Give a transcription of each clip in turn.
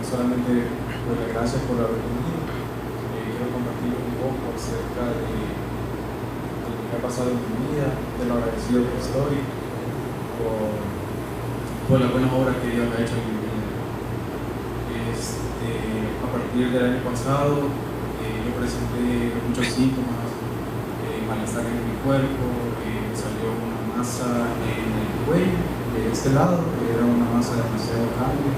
solamente pues, las gracias por haber venido. Quiero compartir un poco acerca de lo que ha pasado en mi vida, de lo agradecido que estoy por las buenas obras que Dios ha hecho en mi vida. A partir del año pasado yo presenté muchos síntomas, malestar en mi cuerpo, salió una masa en el cuello de este lado, que era una masa demasiado grande,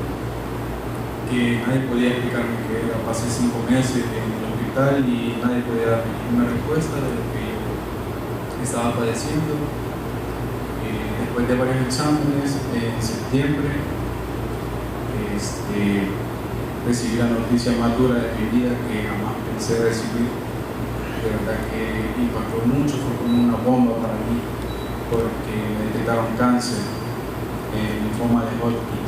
que nadie podía explicarme qué era. Pasé 5 meses en el hospital y nadie podía darme ninguna respuesta de lo que yo estaba padeciendo. Después de varios exámenes, en septiembre, recibí la noticia más dura de mi vida que jamás pensé recibir. De verdad que impactó mucho, fue como una bomba para mí, porque me detectaron cáncer, linfoma de Hodgkin.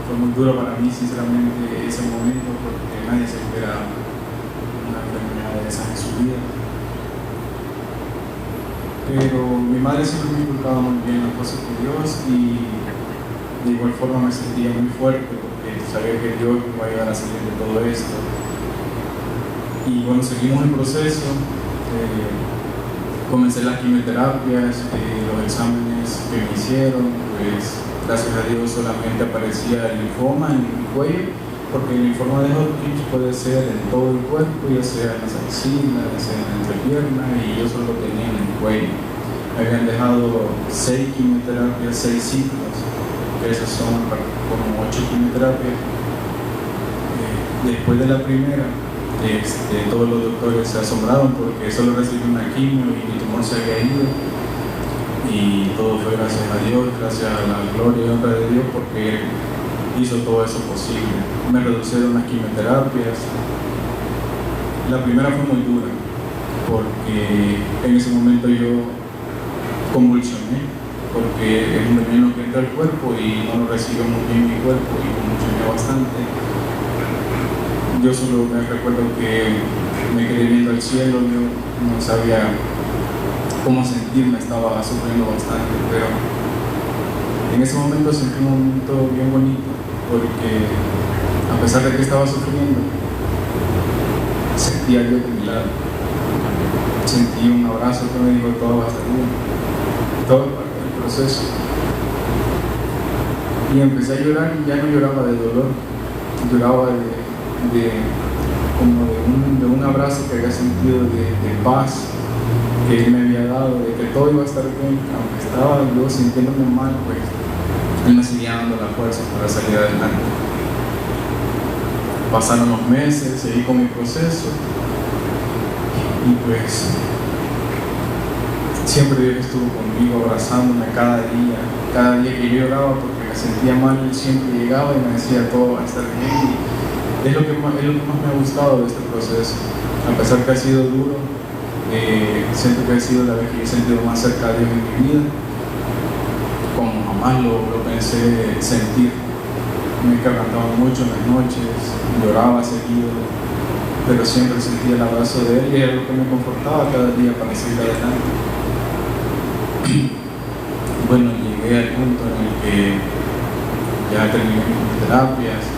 Fue muy duro para mí, sinceramente, ese momento, porque nadie se espera una enfermedad de esas en su vida. Pero mi madre siempre me inculcaba muy bien las cosas de Dios y de igual forma me sentía muy fuerte porque sabía que Dios me iba a ayudar a salir de todo esto. Y bueno, seguimos el proceso, comencé las quimioterapias, los exámenes que me hicieron, pues gracias a Dios solamente aparecía el linfoma en mi cuello, porque el linfoma de Hodgkin puede ser en todo el cuerpo, ya sea en las axilas, ya sea en la entrepierna, y yo solo lo tenía en el cuello. Me habían dejado 6 quimioterapias, 6 ciclos, que esas son como 8 quimioterapias. Después de la primera, todos los doctores se asombraron porque solo recibí una quimio y mi tumor se había ido, y todo fue gracias a Dios, gracias a la gloria y honra de Dios, porque hizo todo eso posible. Me reducieron las quimioterapias. La primera fue muy dura porque en ese momento yo convulsioné, porque es un veneno que entra al cuerpo y no lo recibe muy bien mi cuerpo, y convulsioné bastante. Yo solo me recuerdo que me quedé viendo al cielo, yo no sabía cómo sentirme, estaba sufriendo bastante, pero en ese momento sentí un momento bien bonito, porque a pesar de que estaba sufriendo, sentí a Dios de mi lado, sentí un abrazo que me dijo: todo va a estar bien, todo es parte del proceso. Y empecé a llorar, y ya no lloraba de dolor, lloraba de un abrazo que había sentido de paz que Él me había dado, de que todo iba a estar bien. Aunque estaba yo sintiéndome mal, pues Él me seguía dando la fuerza para salir adelante. Pasaron los meses, seguí con mi proceso, y pues siempre Dios estuvo conmigo, abrazándome cada día que yo lloraba porque me sentía mal. Él siempre llegaba y me decía: todo va a estar bien. Y es lo que más me ha gustado de este proceso. A pesar que ha sido duro, siento que ha sido la vez que he sentido más cerca de Dios en mi vida, como jamás lo pensé sentir. Me quebrantaba mucho en las noches, lloraba seguido, pero siempre sentía el abrazo de Él, y era lo que me confortaba cada día para seguir adelante. Bueno, llegué al punto en el que ya terminé mis terapias.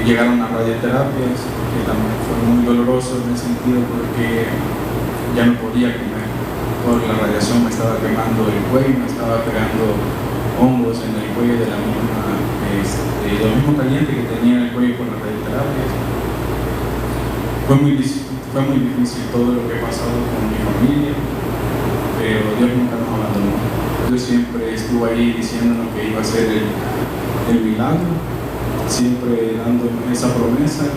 Llegaron las radioterapias, que también fue muy doloroso en el sentido porque ya no podía comer, porque la radiación me estaba quemando el cuello, me estaba creando hongos en el cuello de lo mismo caliente que tenía el cuello por las radioterapias. Fue muy difícil todo lo que he pasado con mi familia, pero Dios nunca nos abandonó. Dios siempre estuvo ahí diciéndonos que iba a ser el milagro, siempre dándonos esa promesa,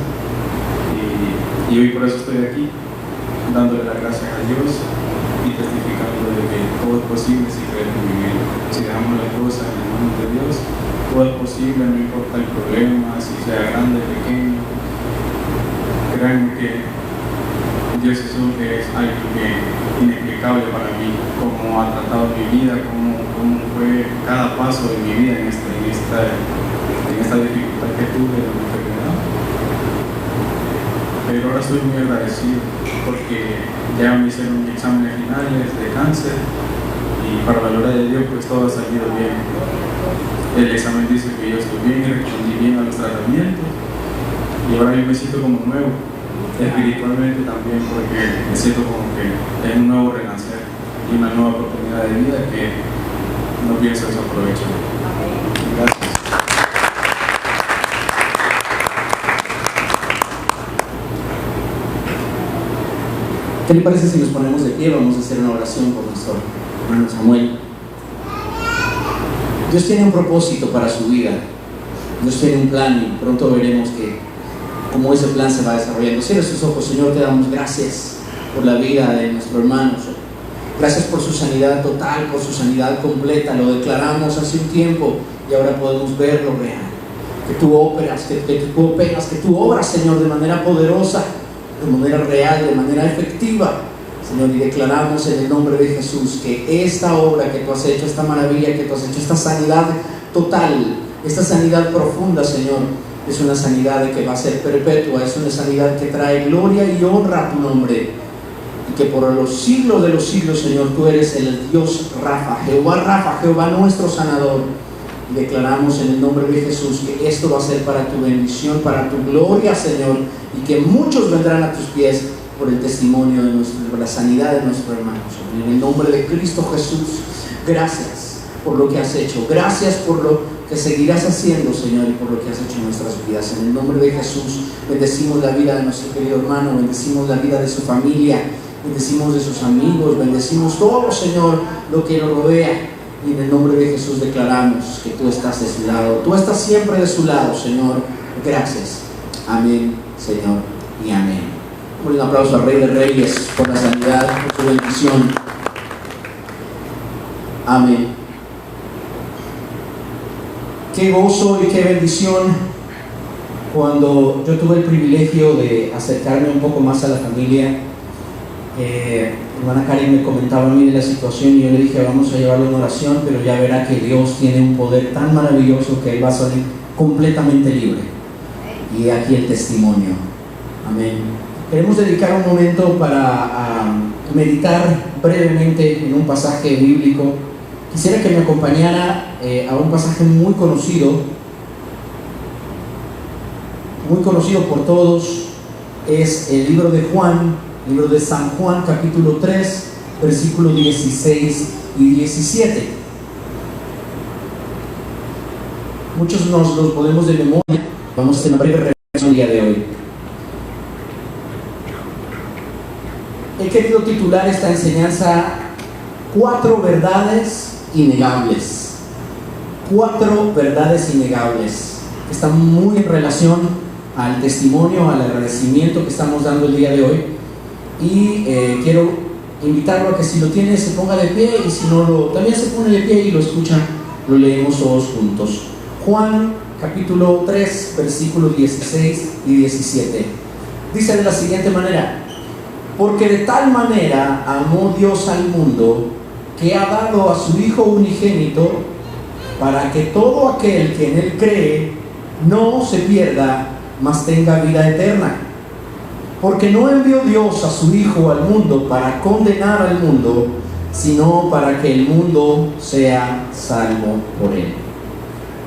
y hoy por eso estoy aquí, dándole las gracias a Dios y testificando de que todo es posible si creemos en Él. Si dejamos las cosas en las manos de Dios, todo es posible, no importa el problema, si sea grande o pequeño. Créanme que Dios es algo inexplicable para mí, cómo ha tratado mi vida, cómo fue cada paso de mi vida en esta dificultad que tuve de la enfermedad. Pero ahora estoy muy agradecido porque ya me hicieron mis exámenes finales de cáncer, y para la gloria de Dios pues todo ha salido bien. El examen dice que yo estoy bien y respondí bien a los tratamientos. Y ahora yo me siento como nuevo, espiritualmente también, porque me siento como que es un nuevo renacer y una nueva oportunidad de vida que no pienso desaprovechar. Gracias. ¿Qué le parece si nos ponemos de pie? Vamos a hacer una oración por nuestro hermano Samuel. Dios tiene un propósito para su vida. Dios tiene un plan y pronto veremos cómo ese plan se va desarrollando. Cierra sus ojos. Señor, te damos gracias por la vida de nuestro hermano. Gracias por su sanidad total, por su sanidad completa. Lo declaramos hace un tiempo y ahora podemos verlo real. Que tú operas, que tú obras, Señor, de manera poderosa, de manera real, de manera efectiva, Señor, y declaramos en el nombre de Jesús que esta obra que tú has hecho, esta maravilla que tú has hecho, esta sanidad total, esta sanidad profunda, Señor, es una sanidad que va a ser perpetua, es una sanidad que trae gloria y honra a tu nombre, y que por los siglos de los siglos, Señor, tú eres el Dios Rafa, Jehová nuestro sanador. Y declaramos en el nombre de Jesús que esto va a ser para tu bendición, para tu gloria, Señor, y que muchos vendrán a tus pies por el testimonio de la sanidad de nuestro hermano. En el nombre de Cristo Jesús, gracias por lo que has hecho, gracias por lo que seguirás haciendo, Señor, y por lo que has hecho en nuestras vidas. En el nombre de Jesús, bendecimos la vida de nuestro querido hermano, bendecimos la vida de su familia, bendecimos de sus amigos, bendecimos todo, Señor, lo que lo rodea. Y en el nombre de Jesús declaramos que tú estás de su lado. Tú estás siempre de su lado, Señor. Gracias. Amén, Señor, y amén. Un aplauso al Rey de Reyes por la sanidad, por su bendición. Amén. Qué gozo y qué bendición cuando yo tuve el privilegio de acercarme un poco más a la familia. Hermana Karen me comentaba a mí de la situación y yo le dije, vamos a llevarlo en oración, pero ya verá que Dios tiene un poder tan maravilloso que Él va a salir completamente libre. Y aquí el testimonio. Amén. Queremos dedicar un momento para meditar brevemente en un pasaje bíblico. Quisiera que me acompañara a un pasaje muy conocido por todos. Es el libro de Juan, libro de San Juan, capítulo 3, versículos 16 y 17. Muchos nos los podemos de memoria. Vamos a hacer una breve reflexión el día de hoy. He querido titular esta enseñanza 4 verdades innegables. 4 verdades innegables que están muy en relación al testimonio, al agradecimiento que estamos dando el día de hoy. Y quiero invitarlo a que si lo tiene se ponga de pie, y si no también se pone de pie y lo escucha, lo leemos todos juntos. Juan capítulo 3 versículos 16 y 17 dice de la siguiente manera: porque de tal manera amó Dios al mundo, que ha dado a su Hijo unigénito, para que todo aquel que en Él cree no se pierda, mas tenga vida eterna. Porque no envió Dios a su Hijo al mundo para condenar al mundo, sino para que el mundo sea salvo por Él.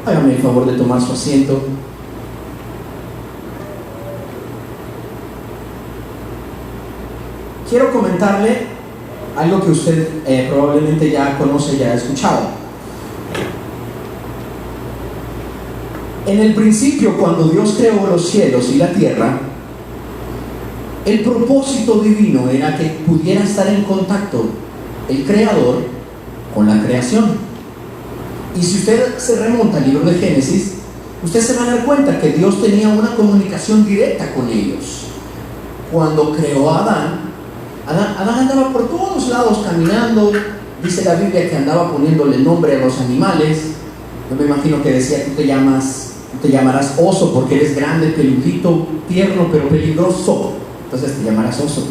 Hágame el favor de tomar su asiento. Quiero comentarle algo que usted probablemente ya conoce, ya ha escuchado. En el principio, cuando Dios creó los cielos y la tierra, el propósito divino era que pudiera estar en contacto el Creador con la creación. Y si usted se remonta al libro de Génesis, usted se va a dar cuenta que Dios tenía una comunicación directa con ellos. Cuando creó a Adán andaba por todos lados caminando. Dice la Biblia que andaba poniéndole nombre a los animales. Yo me imagino que decía: tú te llamarás oso porque eres grande, peludito, tierno, pero peligroso. Entonces te llamarás oso.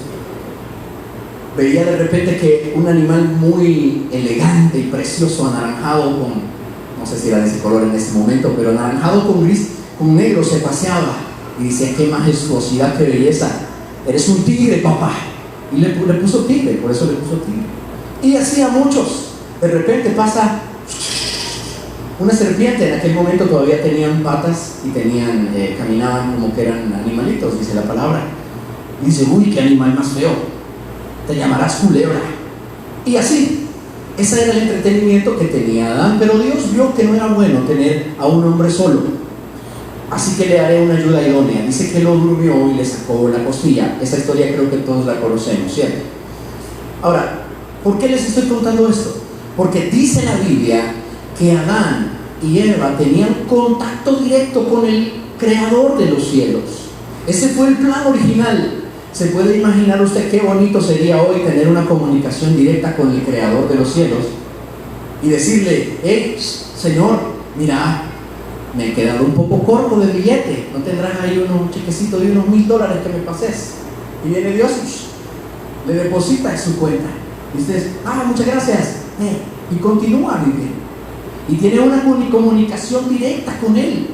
Veía de repente que un animal muy elegante y precioso, anaranjado con, no sé si era de ese color en ese momento, pero anaranjado con gris, con negro, se paseaba. Y decía: qué majestuosidad, qué belleza. Eres un tigre, papá. Y le puso tigre, por eso le puso tigre. Y así a muchos. De repente pasa Una serpiente en aquel momento todavía tenían patas y caminaban como que eran animalitos, dice la palabra. Y dice, uy, qué animal más feo, te llamarás culebra. Y así, ese era el entretenimiento que tenía Adán, pero Dios vio que no era bueno tener a un hombre solo. Así que le haré una ayuda idónea. Dice que lo durmió y le sacó la costilla. Esa historia creo que todos la conocemos, ¿cierto? Ahora, ¿por qué les estoy contando esto? Porque dice la Biblia que Adán y Eva tenían contacto directo con el Creador de los cielos. Ese fue el plan original. ¿Se puede imaginar usted qué bonito sería hoy tener una comunicación directa con el Creador de los cielos y decirle, hey, Señor, mira, me he quedado un poco corto de billete, ¿no tendrás ahí un chequecito de unos $1000 que me pases? Y viene Dios, le deposita en su cuenta y usted, muchas gracias, y continúa viviendo y tiene una comunicación directa con Él.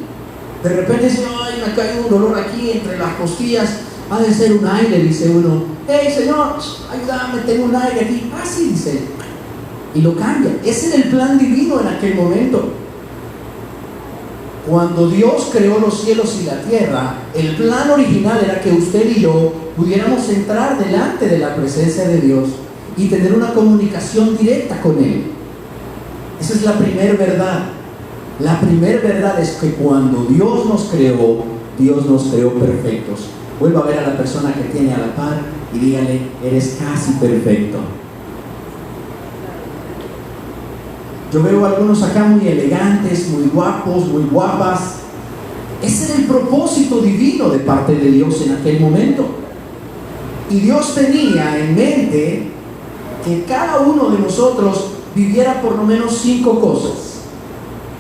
De repente dice, ay, me ha caído un dolor aquí entre las costillas, ha de ser un aire, dice uno. Hey, Señor, ayúdame, tengo un aire aquí. Sí, dice, y lo cambia. Ese era el plan divino en aquel momento. Cuando Dios creó los cielos y la tierra, el plan original era que usted y yo pudiéramos entrar delante de la presencia de Dios y tener una comunicación directa con Él. Esa es la primera verdad. La primera verdad es que cuando Dios nos creó perfectos. Vuelva a ver a la persona que tiene a la par y dígale, eres casi perfecto. Yo veo a algunos acá muy elegantes, muy guapos, muy guapas. Ese era el propósito divino de parte de Dios en aquel momento. Y Dios tenía en mente que cada uno de nosotros viviera por lo menos 5 cosas.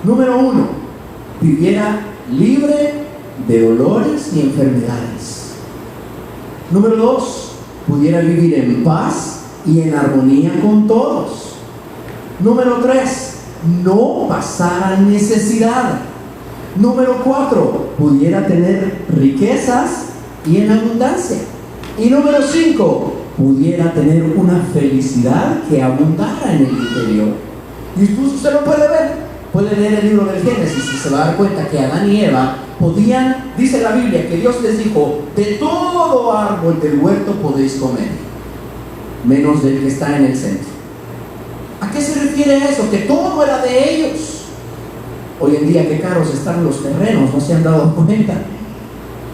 Número 1, viviera libre de dolores y enfermedades. Número 2, pudiera vivir en paz y en armonía con todos. Número 3, no pasara necesidad. Número 4, pudiera tener riquezas y en abundancia. Y número 5, pudiera tener una felicidad que abundara en el interior. Y usted lo puede ver. Puede leer el libro del Génesis y se va a dar cuenta que Adán y Eva podían, dice la Biblia, que Dios les dijo, de todo árbol del huerto podéis comer, menos del que está en el centro. ¿A qué se refiere eso? Que todo era de ellos. Hoy en día, qué caros están los terrenos, ¿no se han dado cuenta?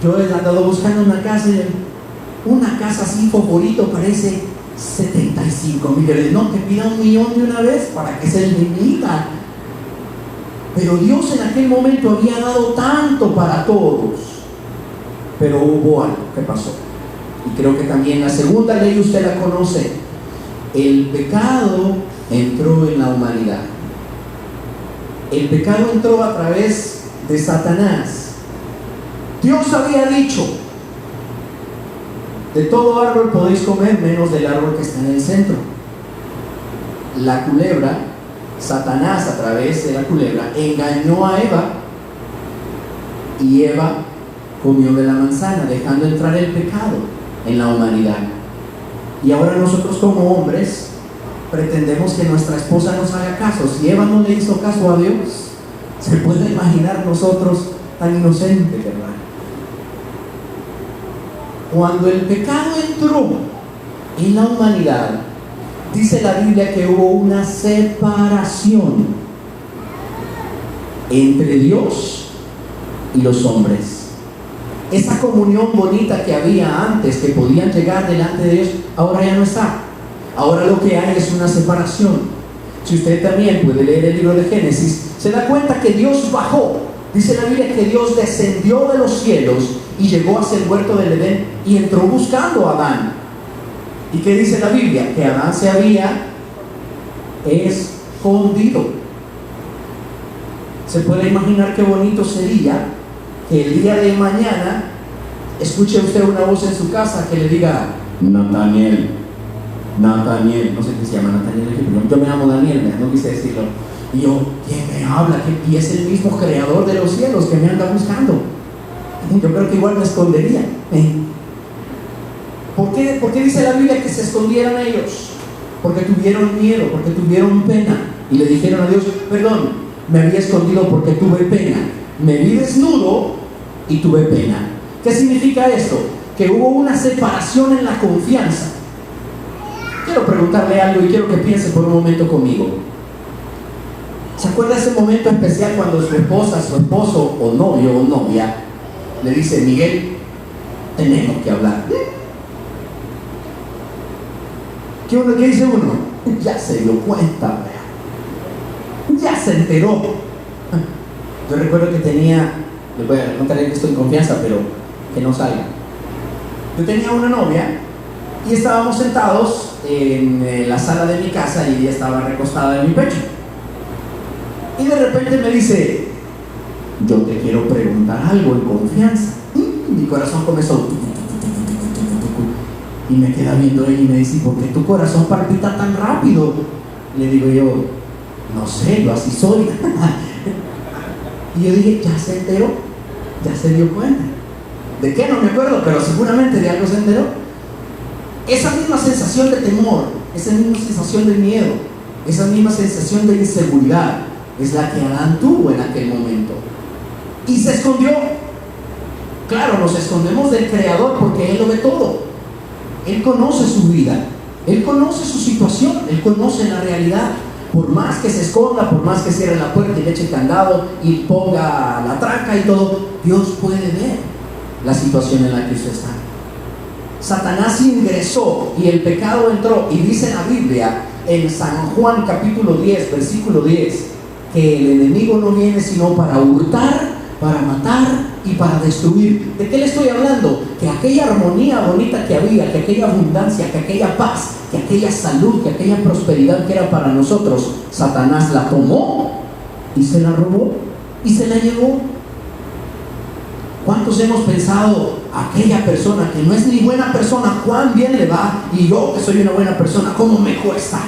Yo he andado buscando una casa así, favorito, parece 75 millones. No, que pida $1 millón de una vez para que se limita. Pero Dios en aquel momento había dado tanto para todos. Pero hubo algo que pasó. Y creo que también la segunda ley usted la conoce. El pecado entró en la humanidad. El pecado entró a través de Satanás. Dios había dicho, de todo árbol podéis comer menos del árbol que está en el centro. La culebra, Satanás a través de la culebra engañó a Eva y Eva comió de la manzana, dejando entrar el pecado en la humanidad. Y ahora nosotros como hombres pretendemos que nuestra esposa nos haga caso. Si Eva no le hizo caso a Dios, se puede imaginar nosotros tan inocentes, ¿verdad? Cuando el pecado entró en la humanidad, dice la Biblia que hubo una separación entre Dios y los hombres. Esa comunión bonita que había antes, que podían llegar delante de Dios, ahora ya no está. Ahora lo que hay es una separación. Si usted también puede leer el libro de Génesis, se da cuenta que Dios bajó. Dice la Biblia que Dios descendió de los cielos y llegó hacia el huerto del Edén y entró buscando a Adán. ¿Y qué dice la Biblia? Que Adán se había escondido. ¿Se puede imaginar qué bonito sería que el día de mañana escuche usted una voz en su casa que le diga, Nataniel, no sé qué se llama Nataniel, yo me llamo Daniel, no quise decirlo, y yo, ¿quién me habla? Y es el mismo creador de los cielos que me anda buscando. Yo creo que igual me escondería. ¿Por qué dice la Biblia que se escondieran ellos? Porque tuvieron miedo, porque tuvieron pena y le dijeron a Dios, perdón, me había escondido porque tuve pena. Me vi desnudo y tuve pena. ¿Qué significa esto? Que hubo una separación en la confianza. Quiero preguntarle algo y quiero que piense por un momento conmigo. ¿Se acuerda ese momento especial cuando su esposa, su esposo o novio o novia le dice: Miguel, tenemos que hablar? ¿Qué dice uno? Ya se dio cuenta, ya se enteró. Yo recuerdo que les voy a contar que estoy en confianza, pero que no salga. Yo tenía una novia y estábamos sentados en la sala de mi casa y ella estaba recostada en mi pecho. Y de repente me dice: yo te quiero preguntar algo en confianza. Mi corazón comenzó y me queda viendo ella y me dice: ¿por qué tu corazón palpita tan rápido? Le digo yo: no sé, yo así soy. Y yo dije: ya se enteró, ya se dio cuenta. ¿De qué? No me acuerdo, pero seguramente de algo se enteró. Esa misma sensación de temor, esa misma sensación de miedo, esa misma sensación de inseguridad es la que Adán tuvo en aquel momento. Y se escondió. Claro, nos escondemos del Creador porque Él lo ve todo. Él conoce su vida, Él conoce su situación, Él conoce la realidad. Por más que se esconda, por más que cierre la puerta y le eche candado y ponga la tranca y todo, Dios puede ver la situación en la que usted está. Satanás ingresó y el pecado entró, y dice la Biblia en San Juan capítulo 10, versículo 10, que el enemigo no viene sino para hurtar, para matar y para destruir. ¿De qué le estoy hablando? Que aquella armonía bonita que había, que aquella abundancia, que aquella paz, que aquella salud, que aquella prosperidad que era para nosotros, Satanás la tomó y se la robó y se la llevó. ¿Cuántos hemos pensado: aquella persona que no es ni buena persona, cuán bien le va, y yo que soy una buena persona, cómo me cuesta?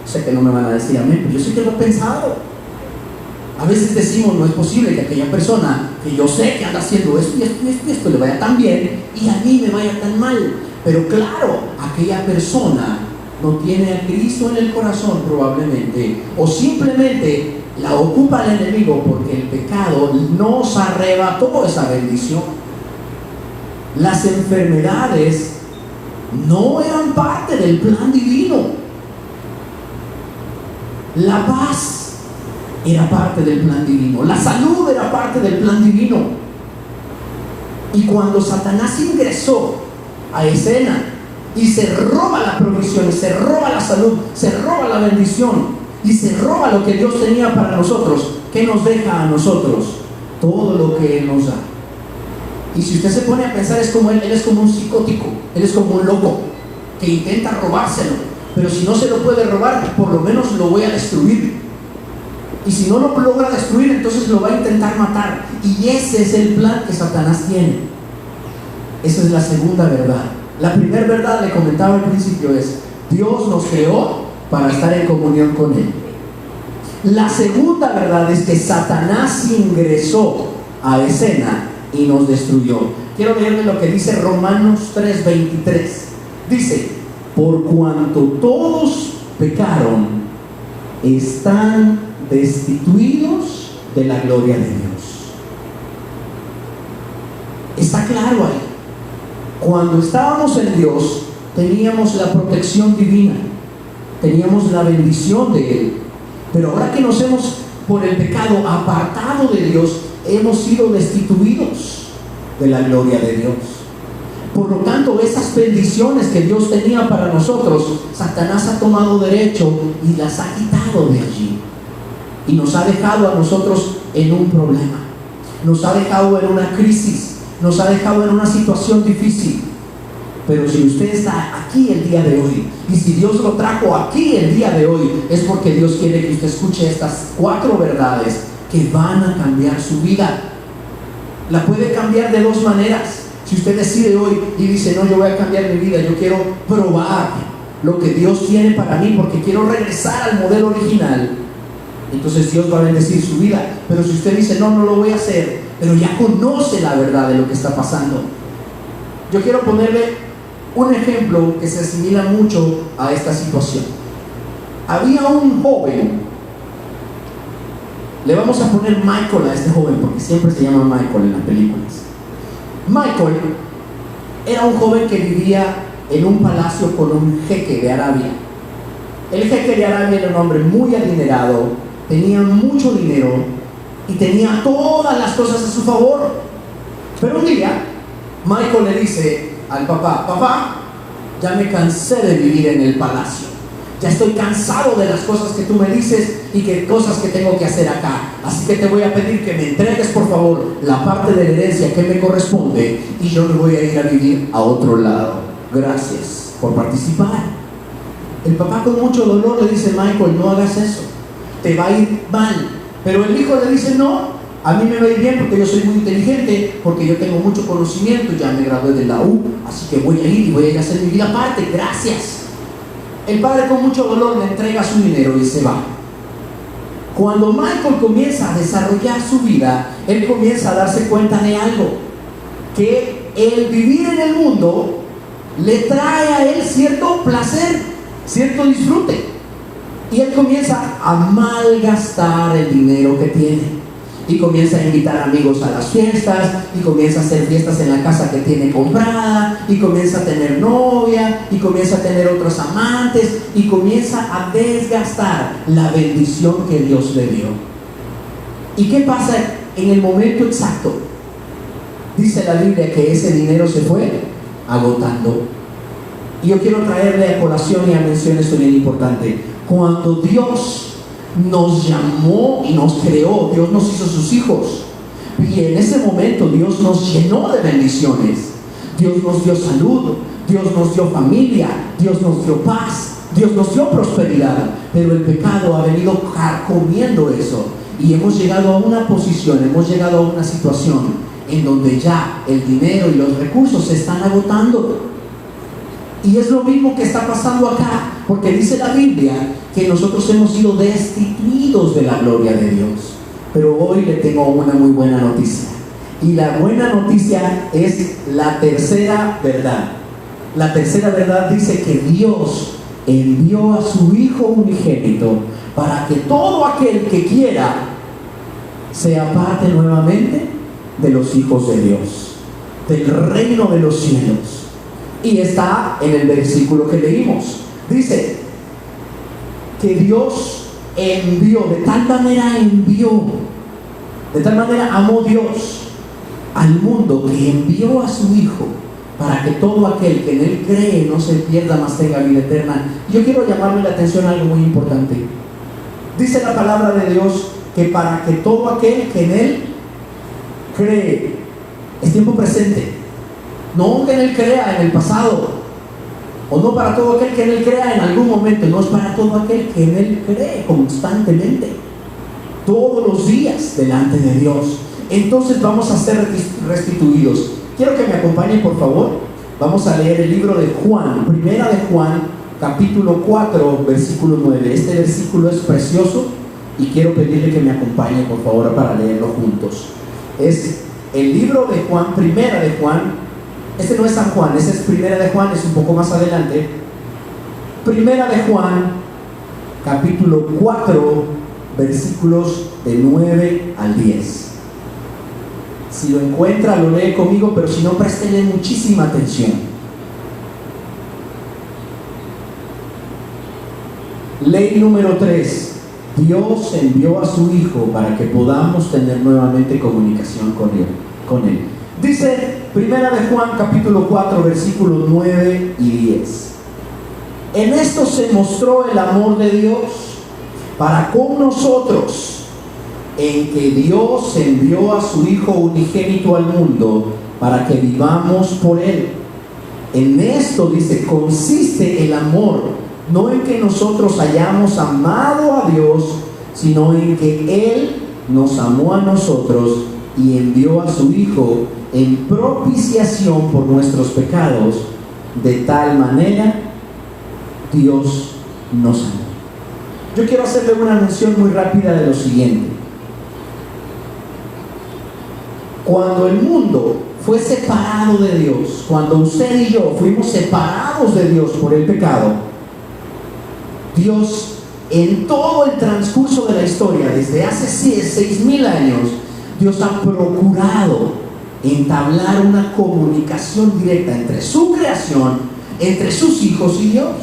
Sé que no me van a decir amén, pero yo sí que lo he pensado. A veces decimos: no es posible que aquella persona que yo sé que anda haciendo esto y esto y esto y esto le vaya tan bien y a mí me vaya tan mal. Pero claro, aquella persona no tiene a Cristo en el corazón probablemente, o simplemente la ocupa el enemigo porque el pecado nos arrebató esa bendición. Las enfermedades no eran parte del plan divino. La paz era parte del plan divino. La salud era parte del plan divino. Y cuando Satanás ingresó a escena y se roba la provisión, y se roba la salud, se roba la bendición, y se roba lo que Dios tenía para nosotros, ¿qué nos deja a nosotros? Todo lo que Él nos da. Y si usted se pone a pensar, es como Él es como un psicótico, Él es como un loco que intenta robárselo, pero si no se lo puede robar, por lo menos lo voy a destruir. Y si no lo logra destruir, entonces lo va a intentar matar. Y ese es el plan que Satanás tiene. Esa es la segunda verdad. La primera verdad, le comentaba al principio, es: Dios nos creó para estar en comunión con Él. La segunda verdad es que Satanás ingresó a escena y nos destruyó. Quiero leerle lo que dice Romanos 3:23. Dice: por cuanto todos pecaron, están destituidos de la gloria de Dios. Está claro ahí. Cuando estábamos en Dios, teníamos la protección divina, teníamos la bendición de Él. Pero ahora que nos hemos, por el pecado, apartado de Dios, hemos sido destituidos de la gloria de Dios. Por lo tanto, esas bendiciones que Dios tenía para nosotros, Satanás ha tomado derecho y las ha quitado de allí. Y nos ha dejado a nosotros en un problema, nos ha dejado en una crisis, nos ha dejado en una situación difícil. Pero si usted está aquí el día de hoy, y si Dios lo trajo aquí el día de hoy, es porque Dios quiere que usted escuche estas 4 verdades que van a cambiar su vida. La puede cambiar de 2 maneras. Si usted decide hoy y dice: no, yo voy a cambiar mi vida, yo quiero probar lo que Dios tiene para mí porque quiero regresar al modelo original, entonces Dios va a bendecir su vida. Pero si usted dice: no, no lo voy a hacer, pero ya conoce la verdad de lo que está pasando. Yo quiero ponerle un ejemplo que se asimila mucho a esta situación. Había un joven Le vamos a poner Michael a este joven porque siempre se llama Michael en las películas. Michael era un joven que vivía en un palacio con un jeque de Arabia. El jeque de Arabia era un hombre muy adinerado, tenía mucho dinero y tenía todas las cosas a su favor. Pero un día Michael le dice al papá: papá, ya me cansé de vivir en el palacio, ya estoy cansado de las cosas que tú me dices y que cosas que tengo que hacer acá, así que te voy a pedir que me entregues por favor la parte de la herencia que me corresponde y yo me voy a ir a vivir a otro lado. Gracias por participar. El papá con mucho dolor le dice: Michael, no hagas eso, te va a ir mal. Pero el hijo le dice: no, a mí me va a ir bien porque yo soy muy inteligente, porque yo tengo mucho conocimiento, ya me gradué de la U, así que voy a ir y voy a ir a hacer mi vida aparte, gracias. El padre con mucho dolor le entrega su dinero y se va. Cuando Michael comienza a desarrollar su vida, él comienza a darse cuenta de algo, que el vivir en el mundo le trae a él cierto placer, cierto disfrute, y él comienza a malgastar el dinero que tiene. Y comienza a invitar amigos a las fiestas, y comienza a hacer fiestas en la casa que tiene comprada, y comienza a tener novia, y comienza a tener otros amantes, y comienza a desgastar la bendición que Dios le dio. ¿Y qué pasa en el momento exacto? Dice la Biblia que ese dinero se fue agotando. Y yo quiero traerle a colación y a mención esto bien importante. Cuando Dios nos llamó y nos creó, Dios nos hizo sus hijos, y en ese momento Dios nos llenó de bendiciones. Dios nos dio salud, Dios nos dio familia, Dios nos dio paz, Dios nos dio prosperidad. Pero el pecado ha venido carcomiendo eso, y hemos llegado a una posición, hemos llegado a una situación en donde ya el dinero y los recursos se están agotando. Y es lo mismo que está pasando acá, porque dice la Biblia que nosotros hemos sido destituidos de la gloria de Dios. Pero hoy le tengo una muy buena noticia. Y la buena noticia es la tercera verdad. La tercera verdad dice que Dios envió a su Hijo unigénito para que todo aquel que quiera sea parte nuevamente de los hijos de Dios, del reino de los cielos. Y está en el versículo que leímos. Dice que Dios envió, de tal manera amó Dios al mundo que envió a su Hijo para que todo aquel que en Él cree no se pierda, mas tenga vida eterna. Yo quiero llamarle la atención a algo muy importante. Dice la palabra de Dios que para que todo aquel que en Él cree, es tiempo presente, no que en Él crea en el pasado, o no para todo aquel que en Él crea en algún momento, no, es para todo aquel que en Él cree constantemente, todos los días delante de Dios. Entonces vamos a ser restituidos. Quiero que me acompañen, por favor. Vamos a leer el libro de Juan, primera de Juan, capítulo 4, versículo 9. Este versículo es precioso y quiero pedirle que me acompañe, por favor, para leerlo juntos. Es el libro de Juan, primera de Juan. Este no es San Juan, este es primera de Juan, es un poco más adelante. Primera de Juan, capítulo 4, versículos de 9 al 10. Si lo encuentra, lo lee conmigo, pero si no, préstele muchísima atención. Ley número 3. Dios envió a su Hijo para que podamos tener nuevamente comunicación con Él. Dice primera de Juan capítulo 4 versículos 9 y 10. En esto se mostró el amor de Dios para con nosotros, en que Dios envió a su Hijo unigénito al mundo para que vivamos por Él. En esto, dice, consiste el amor, no en que nosotros hayamos amado a Dios, sino en que Él nos amó a nosotros y envió a su Hijo en propiciación por nuestros pecados. De tal manera Dios nos amó. Yo quiero hacerle una mención muy rápida de lo siguiente. Cuando el mundo fue separado de Dios, cuando usted y yo fuimos separados de Dios por el pecado, Dios En todo el transcurso de la historia, desde hace 6.000 años, Dios ha procurado entablar una comunicación directa entre su creación, entre sus hijos y Dios.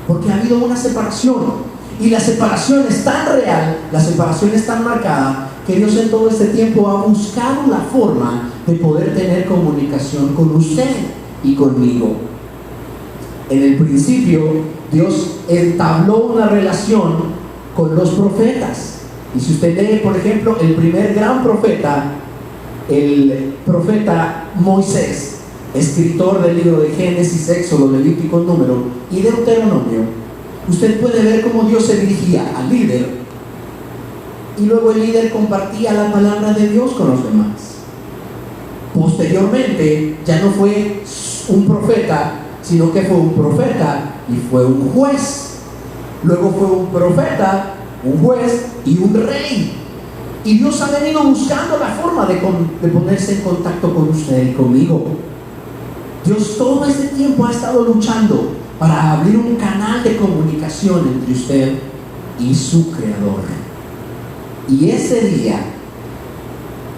Porque ha habido una separación. Y la separación es tan real, la separación es tan marcada, que Dios en todo este tiempo ha buscado la forma de poder tener comunicación con usted y conmigo. En el principio, Dios entabló una relación con los profetas. Y si usted lee, por ejemplo, el primer gran profeta, el profeta Moisés, escritor del libro de Génesis, Éxodo, Levítico, Número y Deuteronomio, usted puede ver cómo Dios se dirigía al líder y luego el líder compartía la palabra de Dios con los demás. Posteriormente ya no fue un profeta, sino que fue un profeta y fue un juez. Luego fue un profeta, un juez y un rey. Y Dios ha venido buscando la forma de ponerse en contacto con usted y conmigo. Dios todo este tiempo ha estado luchando para abrir un canal de comunicación entre usted y su Creador. Y ese día,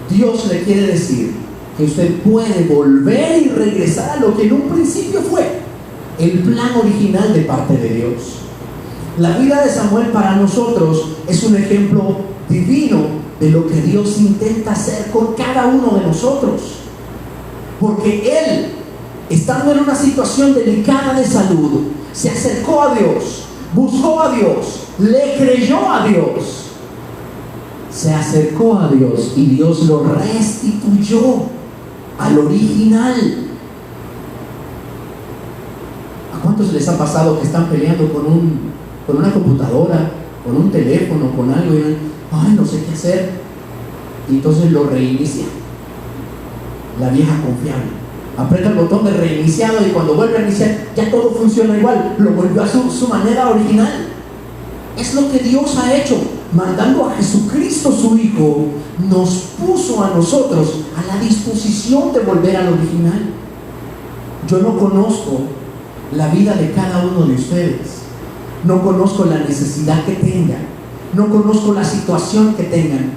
Dios le quiere decir que usted puede volver y regresar a lo que en un principio fue el plan original de parte de Dios. La vida de Samuel para nosotros es un ejemplo divino de lo que Dios intenta hacer con cada uno de nosotros. Porque Él, estando en una situación delicada de salud, se acercó a Dios, buscó a Dios, le creyó a Dios, se acercó a Dios y Dios lo restituyó al original. ¿A cuántos les ha pasado que están peleando con una computadora, con un teléfono, con algo y no sé qué hacer? Y entonces lo reinicia la vieja confiable. Aprieta el botón de reiniciado y cuando vuelve a iniciar ya todo funciona igual, lo volvió a su manera original. Es lo que Dios ha hecho, mandando a Jesucristo su Hijo, nos puso a nosotros a la disposición de volver al original. Yo no conozco la vida de cada uno de ustedes, no conozco la necesidad que tengan, no conozco la situación que tengan,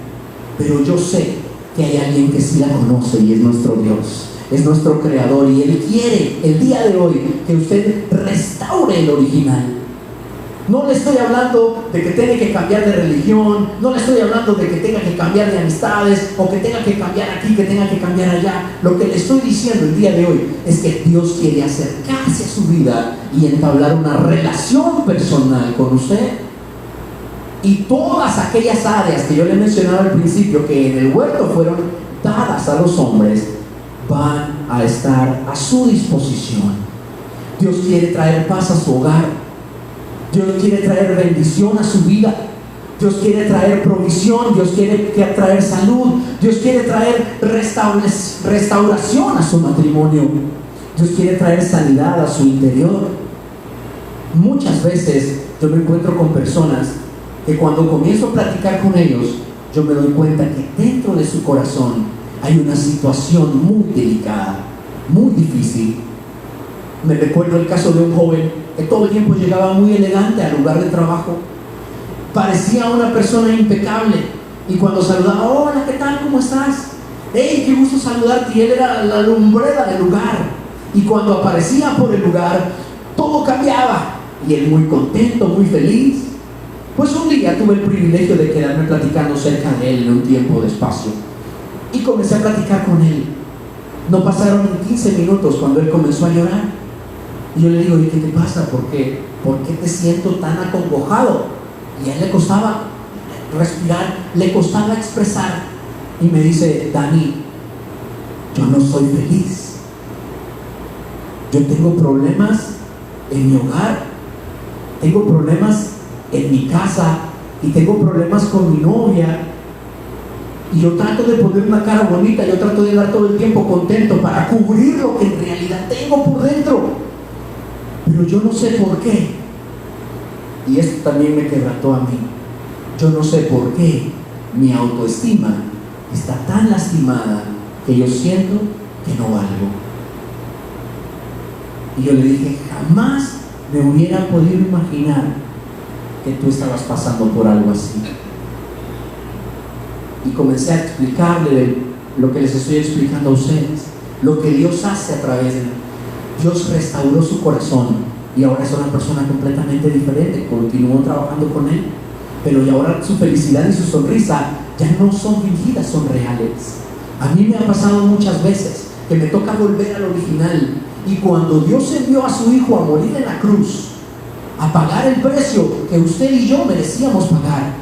pero yo sé que hay alguien que sí la conoce y es nuestro Dios. Es nuestro Creador y Él quiere el día de hoy que usted restaure el original. No le estoy hablando de que tenga que cambiar de religión, no le estoy hablando de que tenga que cambiar de amistades o que tenga que cambiar aquí, que tenga que cambiar allá. Lo que le estoy diciendo el día de hoy es que Dios quiere acercarse a su vida y entablar una relación personal con usted. Y todas aquellas áreas que yo le mencionaba al principio que en el huerto fueron dadas a los hombres, van a estar a su disposición. Dios quiere traer paz a su hogar. Dios quiere traer bendición a su vida. Dios quiere traer provisión. Dios quiere traer salud. Dios quiere traer restauración a su matrimonio. Dios quiere traer sanidad a su interior. Muchas veces yo me encuentro con personas que cuando comienzo a platicar con ellos, yo me doy cuenta que dentro de su corazón hay una situación muy delicada, muy difícil. Me recuerdo el caso de un joven que todo el tiempo llegaba muy elegante al lugar de trabajo. Parecía una persona impecable. Y cuando saludaba, hola, ¿qué tal? ¿Cómo estás? Hey, qué gusto saludarte. Y él era la lumbrera del lugar. Y cuando aparecía por el lugar, todo cambiaba. Y él muy contento, muy feliz. Pues un día tuve el privilegio de quedarme platicando cerca de él en un tiempo de espacio. Y comencé a platicar con él. No pasaron 15 minutos cuando él comenzó a llorar. Y yo le digo, ¿y qué te pasa? ¿Por qué te siento tan acongojado? Y a él le costaba respirar, le costaba expresar. Y me dice, Dani, yo no soy feliz. Yo tengo problemas en mi hogar, tengo problemas en mi casa y tengo problemas con mi novia. Y yo trato de poner una cara bonita, yo trato de dar todo el tiempo contento para cubrir lo que en realidad tengo por dentro. Pero yo no sé por qué. Y esto también me quebrantó a mí. Yo no sé por qué mi autoestima está tan lastimada que yo siento que no valgo. Y yo le dije, jamás me hubiera podido imaginar que tú estabas pasando por algo así. Y comencé a explicarle lo que les estoy explicando a ustedes, lo que Dios hace a través de él. Dios restauró su corazón y ahora es una persona completamente diferente. Continuó trabajando con él, pero y ahora su felicidad y su sonrisa ya no son fingidas, son reales. A mí me ha pasado muchas veces que me toca volver al original, y cuando Dios envió a su hijo a morir en la cruz, a pagar el precio que usted y yo merecíamos pagar,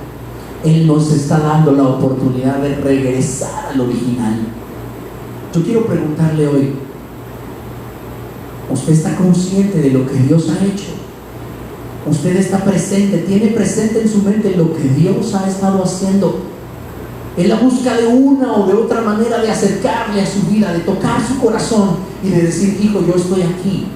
Él nos está dando la oportunidad de regresar al original. Yo quiero preguntarle hoy, ¿usted está consciente de lo que Dios ha hecho? ¿Usted está presente, tiene presente en su mente lo que Dios ha estado haciendo? En la busca de una o de otra manera de acercarle a su vida, de tocar su corazón y de decir: hijo, yo estoy aquí.